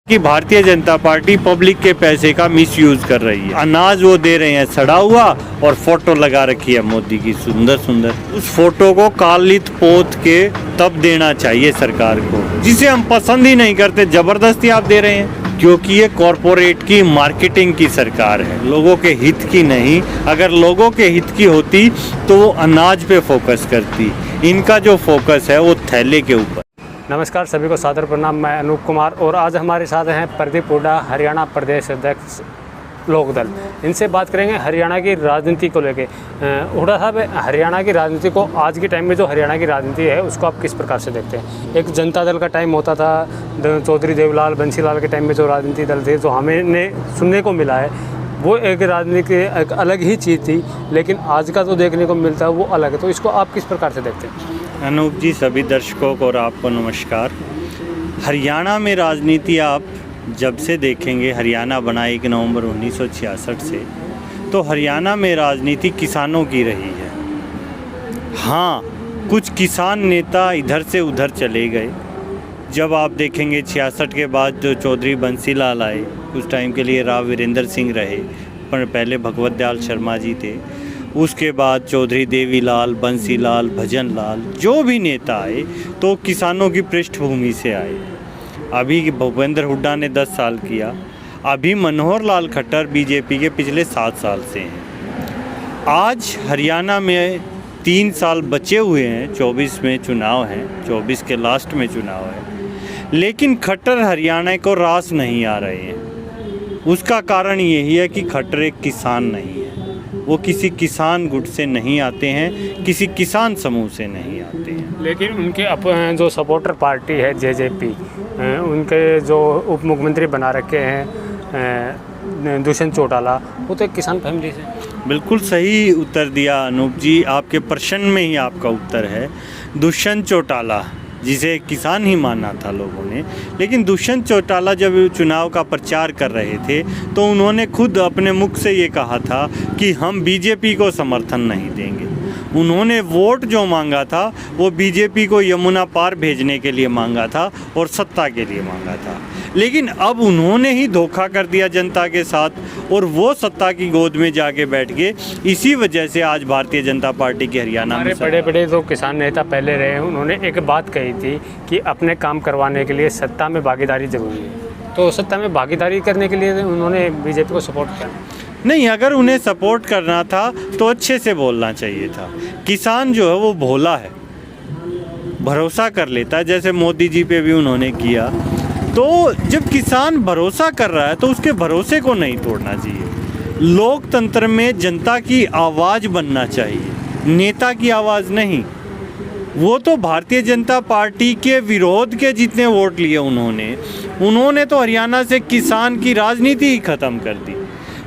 कि Bharatiya Janata party public के पैसे का मिसयूज कर रही है। अनाज वो दे रहे हैं सड़ा हुआ और फोटो लगा रखी है मोदी की सुंदर सुंदर। उस फोटो को कालित पोत के तब देना चाहिए सरकार को, जिसे हम पसंद ही नहीं करते, जबरदस्ती आप दे रहे हैं। क्योंकि ये कॉरपोरेट की मार्केटिंग की सरकार है, लोगों के हित की नहीं। अगर लोगों के हित की होती तो वो अनाज पे फोकस करती। इनका जो फोकस है वो थैले के ऊपर। नमस्कार, सभी को सादर प्रणाम। मैं अनूप कुमार और आज हमारे साथ हैं प्रदीप हुड्डा, हरियाणा प्रदेश अध्यक्ष लोकदल। इनसे बात करेंगे हरियाणा की राजनीति को लेके। हुड्डा साहब, हरियाणा की राजनीति को आज के टाइम में जो हरियाणा की राजनीति है उसको आप किस प्रकार से देखते हैं? एक जनता दल का टाइम होता था, चौधरी देवलाल बंसीलाल के टाइम में जो राजनीति दल थे, जो हमें सुनने को मिला है वो एक राजनीति एक अलग ही चीज़ थी, लेकिन आज का जो देखने को मिलता है वो अलग है। तो इसको आप किस प्रकार से देखते हैं? अनूप जी, सभी दर्शकों को और आपको नमस्कार। हरियाणा में राजनीति आप जब से देखेंगे, हरियाणा बना 1 नवंबर 1966 से, तो हरियाणा में राजनीति किसानों की रही है। हाँ, कुछ किसान नेता इधर से उधर चले गए। जब आप देखेंगे 66 के बाद जो चौधरी बंसीलाल आए, कुछ टाइम के लिए राव वीरेंद्र सिंह रहे, पर पहले भगवत दयाल शर्मा जी थे। उसके बाद चौधरी देवीलाल, बंसीलाल, भजन लाल, जो भी नेता आए तो किसानों की पृष्ठभूमि से आए। अभी भूपेंद्र हुड्डा ने 10 साल किया, अभी मनोहर लाल खट्टर बीजेपी के पिछले 7 साल से हैं। आज हरियाणा में 3 साल बचे हुए हैं, 24 में चुनाव हैं, 24 के लास्ट में चुनाव है, लेकिन खट्टर हरियाणा को रास नहीं आ रहे हैं। उसका कारण यही है कि खट्टर एक किसान नहीं है, वो किसी किसान गुट से नहीं आते हैं, किसी किसान समूह से नहीं आते हैं। लेकिन उनके जो सपोर्टर पार्टी है जेजेपी, उनके जो उप मुख्यमंत्री बना रखे हैं दुष्यंत चौटाला, वो तो एक किसान फैमिली से। बिल्कुल सही उत्तर दिया अनूप जी, आपके प्रश्न में ही आपका उत्तर है। दुष्यंत चौटाला, जिसे किसान ही माना था लोगों ने, लेकिन दुष्यंत चौटाला जब चुनाव का प्रचार कर रहे थे तो उन्होंने खुद अपने मुख से ये कहा था कि हम बीजेपी को समर्थन नहीं देंगे। उन्होंने वोट जो मांगा था वो बीजेपी को यमुना पार भेजने के लिए मांगा था और सत्ता के लिए मांगा था। लेकिन अब उन्होंने ही धोखा कर दिया जनता के साथ और वो सत्ता की गोद में जाके बैठ गए। इसी वजह से आज भारतीय जनता पार्टी के हरियाणा में बड़े बड़े जो किसान नेता पहले रहे हैं, उन्होंने एक बात कही थी कि अपने काम करवाने के लिए सत्ता में भागीदारी जरूरी है। तो सत्ता में भागीदारी करने के लिए उन्होंने बीजेपी को सपोर्ट किया नहीं। अगर उन्हें सपोर्ट करना था तो अच्छे से बोलना चाहिए था। किसान जो है वो भोला है, भरोसा कर लेता है, जैसे मोदी जी पे भी उन्होंने किया। तो जब किसान भरोसा कर रहा है तो उसके भरोसे को नहीं तोड़ना चाहिए। लोकतंत्र में जनता की आवाज़ बनना चाहिए, नेता की आवाज़ नहीं। वो तो भारतीय जनता पार्टी के विरोध के जितने वोट लिए उन्होंने तो हरियाणा से किसान की राजनीति ही ख़त्म कर दी।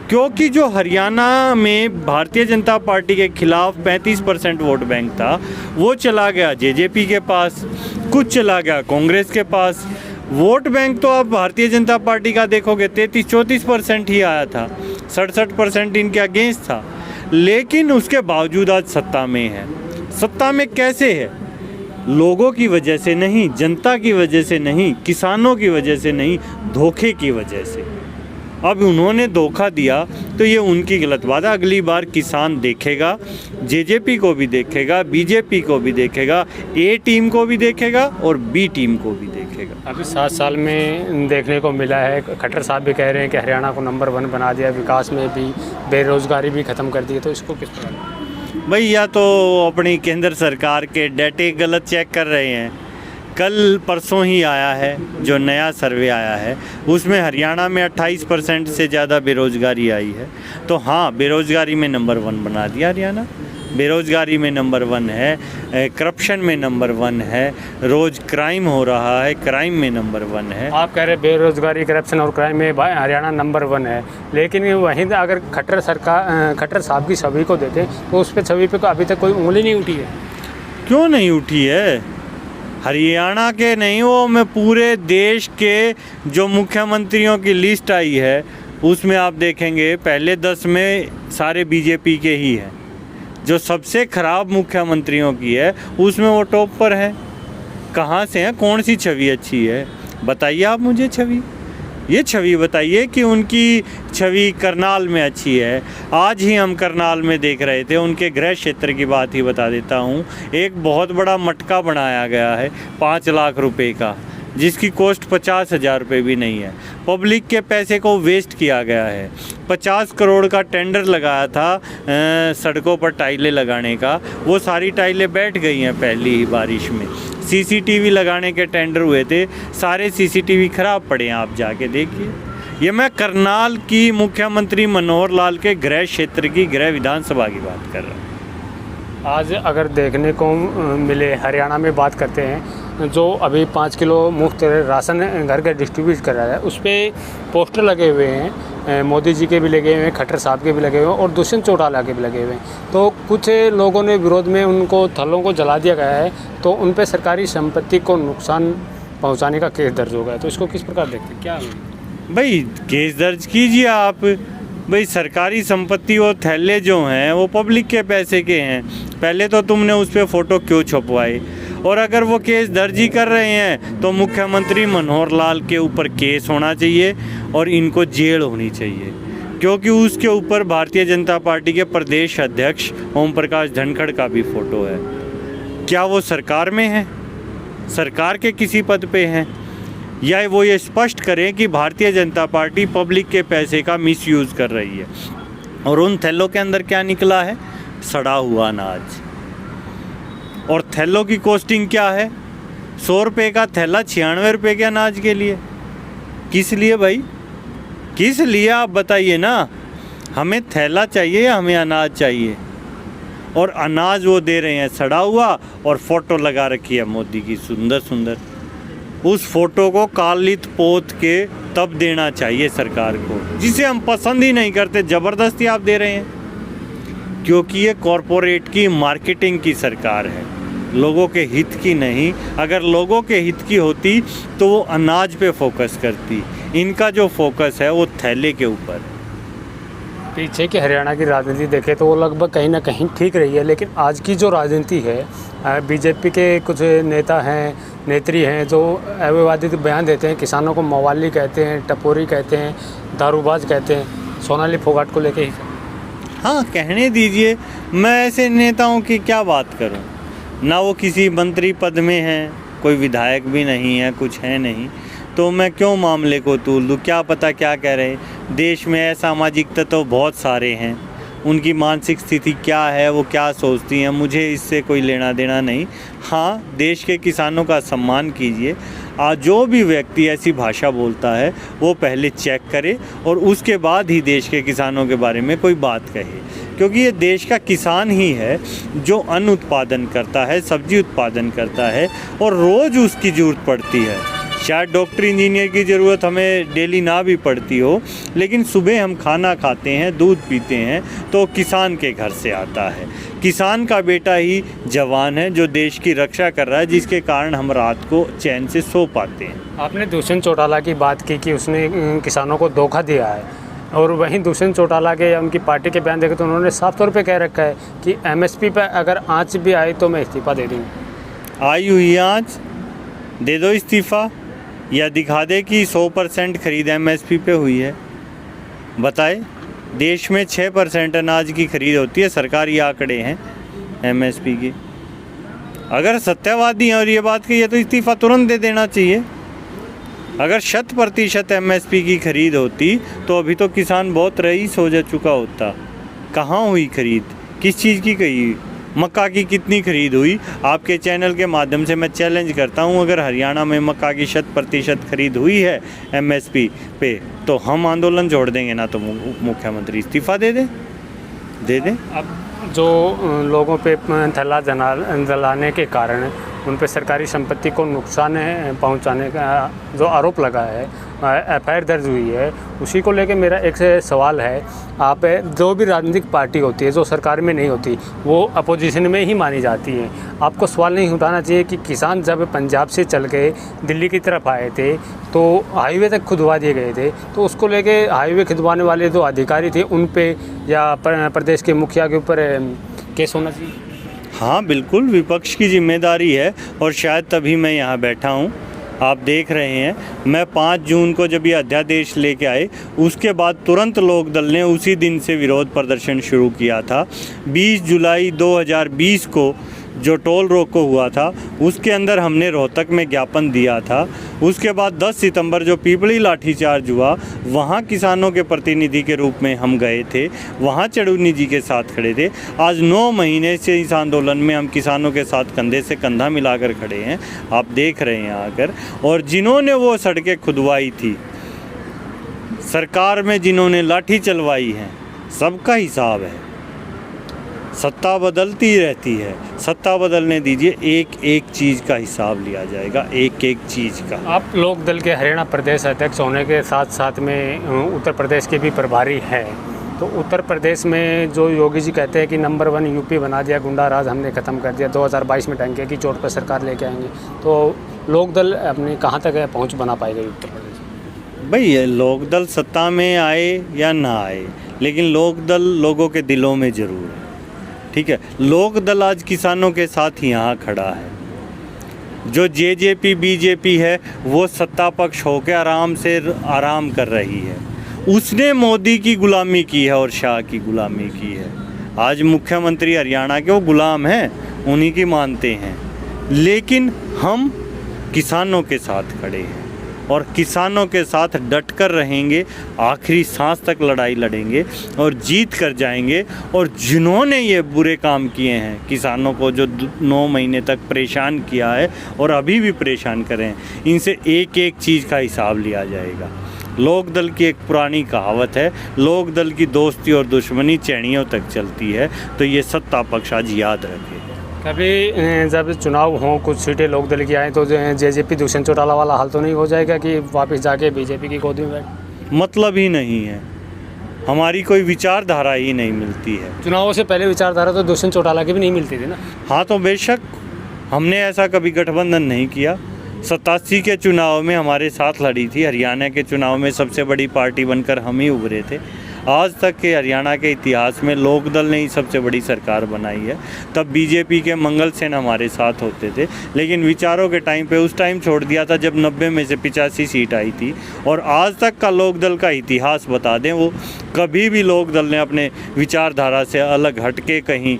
क्योंकि जो हरियाणा में भारतीय जनता पार्टी के खिलाफ 35% वोट बैंक था, वो चला गया जेजेपी के पास, कुछ चला गया कांग्रेस के पास। वोट बैंक तो आप भारतीय जनता पार्टी का देखोगे 33-34% ही आया था, 67% इनके अगेंस्ट था। लेकिन उसके बावजूद आज सत्ता में है। सत्ता में कैसे है? लोगों की वजह से नहीं, जनता की वजह से नहीं, किसानों की वजह से नहीं, धोखे की वजह से। अब उन्होंने धोखा दिया तो ये उनकी गलत बात है। अगली बार किसान देखेगा, जेजेपी को भी देखेगा, बीजेपी को भी देखेगा, ए टीम को भी देखेगा और बी टीम को भी देखेगा। अभी 7 साल में देखने को मिला है, खट्टर साहब भी कह रहे हैं कि हरियाणा को नंबर 1 बना दिया, विकास में भी, बेरोजगारी भी ख़त्म कर दी है। तो इसको किस प्रकार? भाई, या तो अपनी केंद्र सरकार के डेटे गलत चेक कर रहे हैं। कल परसों ही आया है जो नया सर्वे आया है, उसमें हरियाणा में 28% से ज़्यादा बेरोज़गारी आई है। तो हाँ, बेरोज़गारी में नंबर 1 बना दिया हरियाणा। बेरोज़गारी में नंबर 1 है, करप्शन में नंबर 1 है, रोज़ क्राइम हो रहा है, क्राइम में नंबर 1 है। आप कह रहे हैं बेरोज़गारी, करप्शन और क्राइम में हरियाणा नंबर 1 है, लेकिन वहीं अगर खट्टर साहब की छवि को देखें तो उस पर छवि पे अभी तक कोई उंगली नहीं उठी है। क्यों नहीं उठी है? हरियाणा के नहीं, वो मैं पूरे देश के जो मुख्यमंत्रियों की लिस्ट आई है उसमें आप देखेंगे पहले 10 में सारे बीजेपी के ही हैं। जो सबसे ख़राब मुख्यमंत्रियों की है उसमें वो टॉप पर है। कहाँ से है? कौन सी छवि अच्छी है बताइए आप मुझे छवि। ये छवि बताइए कि उनकी छवि करनाल में अच्छी है। आज ही हम करनाल में देख रहे थे, उनके गृह क्षेत्र की बात ही बता देता हूँ। एक बहुत बड़ा मटका बनाया गया है 5 लाख रुपए का, जिसकी कॉस्ट 50,000 रुपये भी नहीं है। पब्लिक के पैसे को वेस्ट किया गया है। 50 करोड़ का टेंडर लगाया था सड़कों पर टाइलें लगाने का, वो सारी टाइलें बैठ गई हैं पहली ही बारिश में। सीसीटीवी लगाने के टेंडर हुए थे, सारे सीसीटीवी खराब पड़े हैं, आप जाके देखिए। ये मैं करनाल की मुख्यमंत्री मनोहर लाल के गृह क्षेत्र की गृह विधानसभा की बात कर रहा हूँ। आज अगर देखने को मिले, हरियाणा में बात करते हैं, जो अभी 5 किलो मुफ्त राशन घर के डिस्ट्रीब्यूट कर रहा है, उस पर पोस्टर लगे हुए हैं, मोदी जी के भी लगे हुए हैं, खट्टर साहब के भी लगे हुए हैं और दुष्यंत चौटाला के भी लगे हुए हैं। तो कुछ लोगों ने विरोध में उनको थलों को जला दिया गया है, तो उन पर सरकारी संपत्ति को नुकसान पहुंचाने का केस दर्ज हो गया है। तो इसको किस प्रकार देखते हैं? क्या भाई केस दर्ज कीजिए आप। भाई सरकारी संपत्ति और थैले जो हैं वो पब्लिक के पैसे के हैं। पहले तो तुमने उस पर फ़ोटो क्यों छपवाए? और अगर वो केस दर्ज ही कर रहे हैं तो मुख्यमंत्री मनोहर लाल के ऊपर केस होना चाहिए और इनको जेल होनी चाहिए, क्योंकि उसके ऊपर भारतीय जनता पार्टी के प्रदेश अध्यक्ष ओम प्रकाश धनखड़ का भी फ़ोटो है। क्या वो सरकार में है, सरकार के किसी पद पे हैं, या वो ये स्पष्ट करें कि भारतीय जनता पार्टी पब्लिक के पैसे का मिसयूज़ कर रही है। और उन थैलों के अंदर क्या निकला है? सड़ा हुआ अनाज। और थैलों की कॉस्टिंग क्या है? 100 रुपये का थैला 96 रुपये के अनाज के लिए। किस लिए भाई, किस लिए आप बताइए ना। हमें थैला चाहिए या हमें अनाज चाहिए? और अनाज वो दे रहे हैं सड़ा हुआ, और फ़ोटो लगा रखी है मोदी की सुंदर सुंदर। उस फोटो को कालित पोत के तब देना चाहिए सरकार को, जिसे हम पसंद ही नहीं करते, ज़बरदस्ती आप दे रहे हैं। क्योंकि ये कॉरपोरेट की मार्केटिंग की सरकार है, लोगों के हित की नहीं। अगर लोगों के हित की होती तो वो अनाज पे फोकस करती। इनका जो फोकस है वो थैले के ऊपर। पीछे की हरियाणा की राजनीति देखें तो वो लगभग कहीं ना कहीं ठीक रही है, लेकिन आज की जो राजनीति है, बीजेपी के कुछ नेता हैं, नेत्री हैं, जो अविवादित बयान देते हैं, किसानों को मवाली कहते हैं, टपोरी कहते हैं, दारूबाज कहते हैं, सोनाली फोगाट को लेके ही। हाँ, कहने दीजिए। मैं ऐसे नेताओं की क्या बात करूं? ना वो किसी मंत्री पद में हैं, कोई विधायक भी नहीं है, कुछ है नहीं, तो मैं क्यों मामले को तूल दूँ? क्या पता क्या कह रहे हैं। देश में असामाजिक तत्व बहुत सारे हैं, उनकी मानसिक स्थिति क्या है, वो क्या सोचती हैं, मुझे इससे कोई लेना देना नहीं। हाँ, देश के किसानों का सम्मान कीजिए। जो भी व्यक्ति ऐसी भाषा बोलता है वो पहले चेक करे और उसके बाद ही देश के किसानों के बारे में कोई बात कहे, क्योंकि ये देश का किसान ही है जो अन्न उत्पादन करता है, सब्जी उत्पादन करता है, और रोज़ उसकी ज़रूरत पड़ती है। शायद डॉक्टर इंजीनियर की ज़रूरत हमें डेली ना भी पड़ती हो, लेकिन सुबह हम खाना खाते हैं, दूध पीते हैं, तो किसान के घर से आता है। किसान का बेटा ही जवान है जो देश की रक्षा कर रहा है, जिसके कारण हम रात को चैन से सो पाते हैं। आपने दुष्यंत चौटाला की बात की कि उसने किसानों को धोखा दिया है, और वहीं दुष्यंत चौटाला के या उनकी पार्टी के बयान देखे तो उन्होंने साफ तौर पे कह रखा है कि MSP पर अगर आँच भी आई तो मैं इस्तीफ़ा दे दूँगा। आई हुई आँच, दे दो इस्तीफ़ा, या दिखा दे कि 100% खरीद MSP पे हुई है। बताए, देश में 6% अनाज की खरीद होती है, सरकारी आंकड़े हैं MSP की। अगर सत्यवादी हैं और ये बात कही है तो इस्तीफ़ा तुरंत दे देना चाहिए। अगर 100% MSP की खरीद होती तो अभी तो किसान बहुत रईस हो जा चुका होता। कहाँ हुई खरीद? किस चीज़ की कही? मक्का की कितनी खरीद हुई? आपके चैनल के माध्यम से मैं चैलेंज करता हूं, अगर हरियाणा में मक्का की 100% खरीद हुई है MSP पे तो हम आंदोलन जोड़ देंगे, ना तो मुख्यमंत्री इस्तीफ़ा दे दें। अब जो लोगों पे थैला जलाने के कारण उन पे सरकारी संपत्ति को नुकसान पहुंचाने का जो आरोप लगा है, FIR दर्ज हुई है, उसी को लेके मेरा एक सवाल है। आप जो भी राजनीतिक पार्टी होती है जो सरकार में नहीं होती वो अपोजिशन में ही मानी जाती है, आपको सवाल नहीं उठाना चाहिए कि किसान जब पंजाब से चल के दिल्ली की तरफ आए थे तो हाईवे तक खुदवा दिए गए थे, तो उसको लेके हाईवे खुदवाने वाले जो अधिकारी थे उन पे या प्रदेश के मुखिया के ऊपर केस होना चाहिए? हाँ बिल्कुल, विपक्ष की जिम्मेदारी है, और शायद तभी मैं यहाँ बैठा हूँ आप देख रहे हैं, मैं 5 जून को जब ये अध्यादेश लेके आए उसके बाद तुरंत लोकदल ने उसी दिन से विरोध प्रदर्शन शुरू किया था। 20 जुलाई 2020 को जो टोल रोको हुआ था उसके अंदर हमने रोहतक में ज्ञापन दिया था। उसके बाद 10 सितंबर जो पीपली लाठीचार्ज हुआ, वहाँ किसानों के प्रतिनिधि के रूप में हम गए थे, वहाँ चढ़ूनी जी के साथ खड़े थे। आज 9 महीने से इस आंदोलन में हम किसानों के साथ कंधे से कंधा मिलाकर खड़े हैं, आप देख रहे हैं आकर। और जिन्होंने वो सड़कें खुदवाई थी, सरकार में जिन्होंने लाठी चलवाई है, सबका हिसाब है। सत्ता बदलती रहती है, सत्ता बदलने दीजिए, एक एक चीज़ का हिसाब लिया जाएगा, एक एक चीज़ का। आप लोक दल के हरियाणा प्रदेश अध्यक्ष होने के साथ साथ में उत्तर प्रदेश के भी प्रभारी हैं, तो उत्तर प्रदेश में जो योगी जी कहते हैं कि नंबर 1 यूपी बना दिया, गुंडा राज हमने ख़त्म कर दिया, 2022 में टंके की चोट पर सरकार लेके आएंगे, तो लोक दल अपनी कहाँ तक पहुँच बना पाएगा उत्तर प्रदेश? भाई लोक दल सत्ता में आए या ना आए, लेकिन लोक दल लोगों के दिलों में ज़रूर है, ठीक है। लोक दल आज किसानों के साथ यहाँ खड़ा है। जो जेजेपी बीजेपी है वो सत्ता पक्ष होकर आराम कर रही है। उसने मोदी की गुलामी की है और शाह की गुलामी की है। आज मुख्यमंत्री हरियाणा के वो गुलाम हैं, उन्हीं की मानते हैं, लेकिन हम किसानों के साथ खड़े हैं और किसानों के साथ डट कर रहेंगे, आखिरी सांस तक लड़ाई लड़ेंगे और जीत कर जाएंगे। और जिन्होंने ये बुरे काम किए हैं, किसानों को जो 9 महीने तक परेशान किया है और अभी भी परेशान कर रहे हैं, इनसे एक एक चीज़ का हिसाब लिया जाएगा। लोक दल की एक पुरानी कहावत है, लोक दल की दोस्ती और दुश्मनी चैनियों तक चलती है, तो ये सत्ता पक्ष आज याद रखे। कभी जब चुनाव हों, कुछ सीटें लोक दल की आएँ, तो जेजेपी दुष्यंत चौटाला वाला हाल तो नहीं हो जाएगा कि वापस जाके बीजेपी की गोदी में बैठ? मतलब ही नहीं है, हमारी कोई विचारधारा ही नहीं मिलती है। चुनावों से पहले विचारधारा तो दुष्यंत चौटाला की भी नहीं मिलती थी ना। हाँ, तो बेशक हमने ऐसा कभी गठबंधन नहीं किया। 87 के चुनाव में हमारे साथ लड़ी थी, हरियाणा के चुनाव में सबसे बड़ी पार्टी बनकर हम ही उभरे थे। आज तक के हरियाणा के इतिहास में लोक दल ने ही सबसे बड़ी सरकार बनाई है। तब बीजेपी के मंगल सेन हमारे साथ होते थे, लेकिन विचारों के टाइम पे उस टाइम छोड़ दिया था जब 90 में से 85 सीट आई थी। और आज तक का लोक दल का इतिहास बता दें, वो कभी भी लोक दल ने अपने विचारधारा से अलग हटके कहीं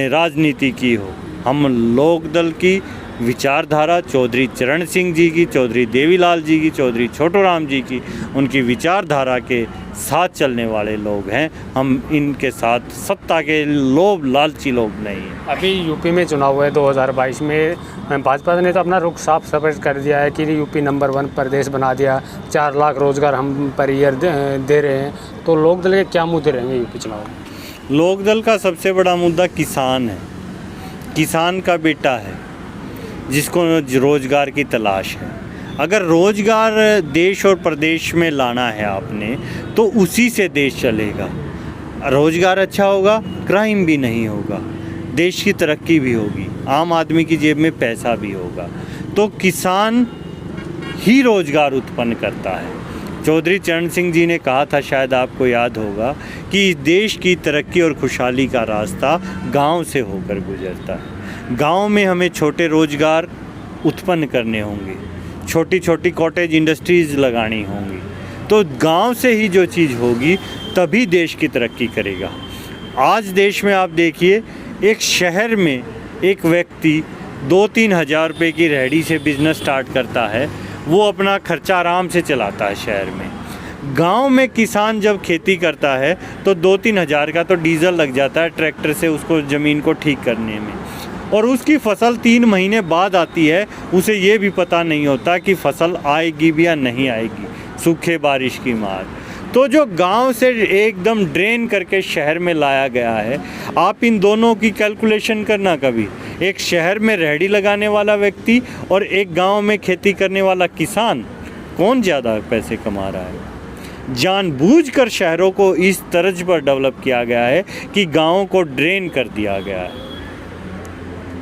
राजनीति की हो। हम लोक दल की विचारधारा चौधरी चरण सिंह जी की, चौधरी देवीलाल जी की, चौधरी छोटू राम जी की, उनकी विचारधारा के साथ चलने वाले लोग हैं। हम इनके साथ सत्ता के लोभ लालची लोग नहीं हैं। अभी यूपी में चुनाव हुए 2022 में, भाजपा ने तो अपना रुख साफ स्पष्ट कर दिया है कि यूपी नंबर 1 प्रदेश बना दिया, 4 लाख रोजगार हम पर ईयर दे रहे हैं। तो लोक दल के क्या मुद्दे रहेंगे यूपी चुनाव में? लोक दल का सबसे बड़ा मुद्दा किसान है। किसान का बेटा है जिसको रोज़गार की तलाश है। अगर रोज़गार देश और प्रदेश में लाना है आपने, तो उसी से देश चलेगा। रोज़गार अच्छा होगा, क्राइम भी नहीं होगा, देश की तरक्की भी होगी, आम आदमी की जेब में पैसा भी होगा। तो किसान ही रोज़गार उत्पन्न करता है। चौधरी चरण सिंह जी ने कहा था, शायद आपको याद होगा, कि देश की तरक्की और खुशहाली का रास्ता गांव से होकर गुजरता है। गांव में हमें छोटे रोज़गार उत्पन्न करने होंगे, छोटी छोटी कॉटेज इंडस्ट्रीज़ लगानी होंगी। तो गांव से ही जो चीज़ होगी तभी देश की तरक्की करेगा। आज देश में आप देखिए, एक शहर में एक व्यक्ति 2-3 हज़ार रुपये की रेहड़ी से बिज़नेस स्टार्ट करता है, वो अपना खर्चा आराम से चलाता है शहर में। गांव में किसान जब खेती करता है तो 2-3 हज़ार का तो डीजल लग जाता है ट्रैक्टर से उसको ज़मीन को ठीक करने में, और उसकी फसल 3 महीने बाद आती है। उसे ये भी पता नहीं होता कि फसल आएगी भी या नहीं आएगी, सूखे बारिश की मार। तो जो गांव से एकदम ड्रेन करके शहर में लाया गया है, आप इन दोनों की कैलकुलेशन करना कभी। एक शहर में रेहड़ी लगाने वाला व्यक्ति और एक गांव में खेती करने वाला किसान, कौन ज़्यादा पैसे कमा रहा है? जानबूझकर शहरों को इस तर्ज पर डेवलप किया गया है कि गाँवों को ड्रेन कर दिया गया है।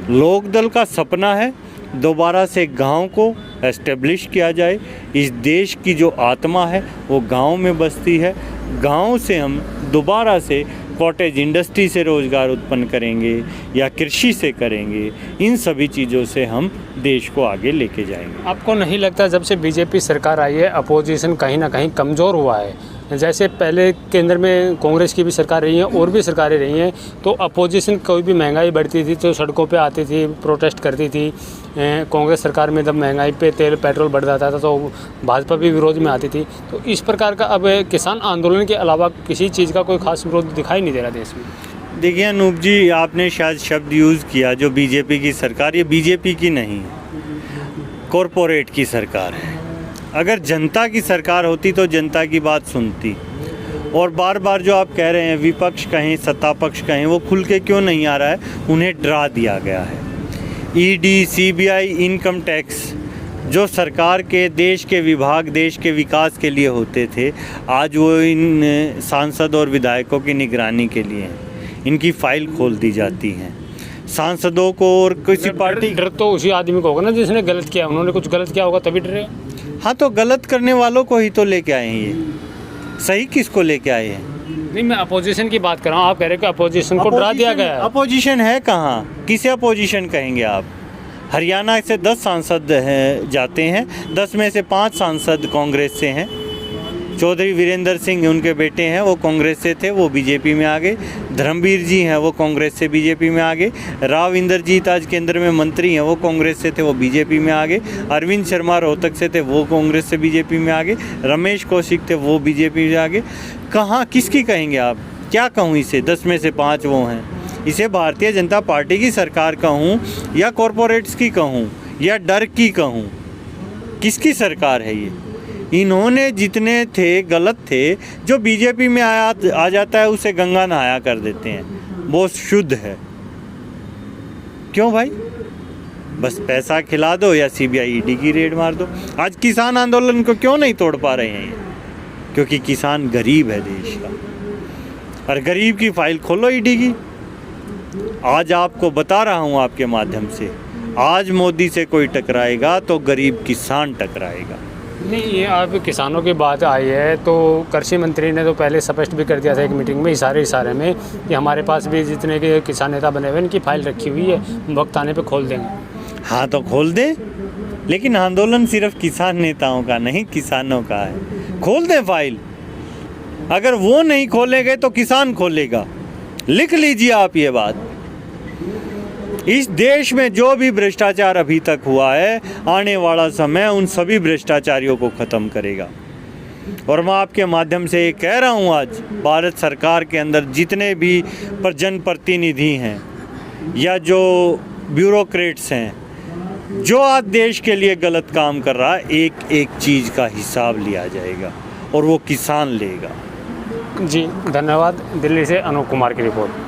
लोक दल का सपना है दोबारा से गांव को एस्टेब्लिश किया जाए। इस देश की जो आत्मा है वो गांव में बसती है। गांव से हम दोबारा से कॉटेज इंडस्ट्री से रोज़गार उत्पन्न करेंगे या कृषि से करेंगे, इन सभी चीज़ों से हम देश को आगे लेके जाएंगे। आपको नहीं लगता जब से बीजेपी सरकार आई है अपोजिशन कहीं ना कहीं कमज़ोर हुआ है? जैसे पहले केंद्र में कांग्रेस की भी सरकार रही है और भी सरकारें रही हैं, तो अपोजिशन कोई भी महंगाई बढ़ती थी तो सड़कों पे आती थी, प्रोटेस्ट करती थी। कांग्रेस सरकार में जब महंगाई पे तेल पेट्रोल बढ़ जाता था तो भाजपा भी विरोध में आती थी। तो इस प्रकार का अब किसान आंदोलन के अलावा किसी चीज़ का कोई खास विरोध दिखाई नहीं दे रहा देश में। देखिए अनूप जी, आपने शायद शब्द यूज़ किया जो बीजेपी की सरकार, ये बीजेपी की नहीं, कॉरपोरेट की सरकार है। अगर जनता की सरकार होती तो जनता की बात सुनती। और बार बार जो आप कह रहे हैं विपक्ष कहें सत्ता पक्ष कहें, वो खुल के क्यों नहीं आ रहा है? उन्हें डरा दिया गया है। ईडी, सीबीआई, इनकम टैक्स जो सरकार के देश के विभाग देश के विकास के लिए होते थे, आज वो इन सांसद और विधायकों की निगरानी के लिए हैं। इनकी फाइल खोल दी जाती हैं सांसदों को। और किसी पार्टी डर तो उसी आदमी को होगा ना जिसने गलत किया, उन्होंने कुछ गलत किया होगा तभी डरे। हाँ, तो गलत करने वालों को ही तो लेके आए हैं, ये सही किसको लेके आए हैं? नहीं, मैं अपोजिशन की बात कर रहा हूँ। आप कह रहे हैं कि अपोजिशन को डरा दिया गया है। अपोजिशन है कहाँ? किसे अपोजिशन कहेंगे आप? हरियाणा से 10 सांसद जाते हैं, 10 में से 5 सांसद कांग्रेस से हैं। चौधरी वीरेंद्र सिंह उनके बेटे हैं, वो कांग्रेस से थे, वो बीजेपी में आ गए। धर्मवीर जी हैं, वो कांग्रेस से बीजेपी में आ गए। राव इंद्रजीत आज केंद्र में मंत्री हैं, वो कांग्रेस से थे, वो बीजेपी में आ गए। अरविंद शर्मा रोहतक से थे, वो कांग्रेस से बीजेपी में आ गए। रमेश कौशिक थे, वो बीजेपी में आ गए। कहाँ किसकी कहेंगे आप? क्या कहूँ इसे? 10 में से 5 वो हैं। इसे भारतीय जनता पार्टी की सरकार कहूँ या कॉरपोरेट्स की कहूँ या डर की कहूँ? किसकी सरकार है ये? इन्होंने जितने थे गलत थे। जो बीजेपी में आ जाता है उसे गंगा नहाया कर देते हैं, वो शुद्ध है। क्यों भाई? बस पैसा खिला दो या सीबीआई ईडी की रेड मार दो। आज किसान आंदोलन को क्यों नहीं तोड़ पा रहे हैं ये? क्योंकि किसान गरीब है देश का, और गरीब की फाइल खोलो ईडी की। आज आपको बता रहा हूँ आपके माध्यम से, आज मोदी से कोई टकराएगा तो गरीब किसान टकराएगा। नहीं, ये आप किसानों की बात आई है तो कृषि मंत्री ने तो पहले स्पष्ट भी कर दिया था एक मीटिंग में इशारे में कि हमारे पास भी जितने के किसान नेता बने हुए इनकी फाइल रखी हुई है, वक्त आने पे खोल देंगे। हाँ तो खोल दें, लेकिन आंदोलन सिर्फ किसान नेताओं का नहीं, किसानों का है। खोल दें फाइल। अगर वो नहीं खोलेंगे तो किसान खोलेगा। लिख लीजिए आप ये बात। इस देश में जो भी भ्रष्टाचार अभी तक हुआ है, आने वाला समय उन सभी भ्रष्टाचारियों को ख़त्म करेगा। और मैं आपके माध्यम से ये कह रहा हूँ, आज भारत सरकार के अंदर जितने भी जनप्रतिनिधि हैं या जो ब्यूरोक्रेट्स हैं, जो आज देश के लिए गलत काम कर रहा है, एक एक चीज़ का हिसाब लिया जाएगा और वो किसान लेगा। जी धन्यवाद। दिल्ली से अनूप कुमार की रिपोर्ट।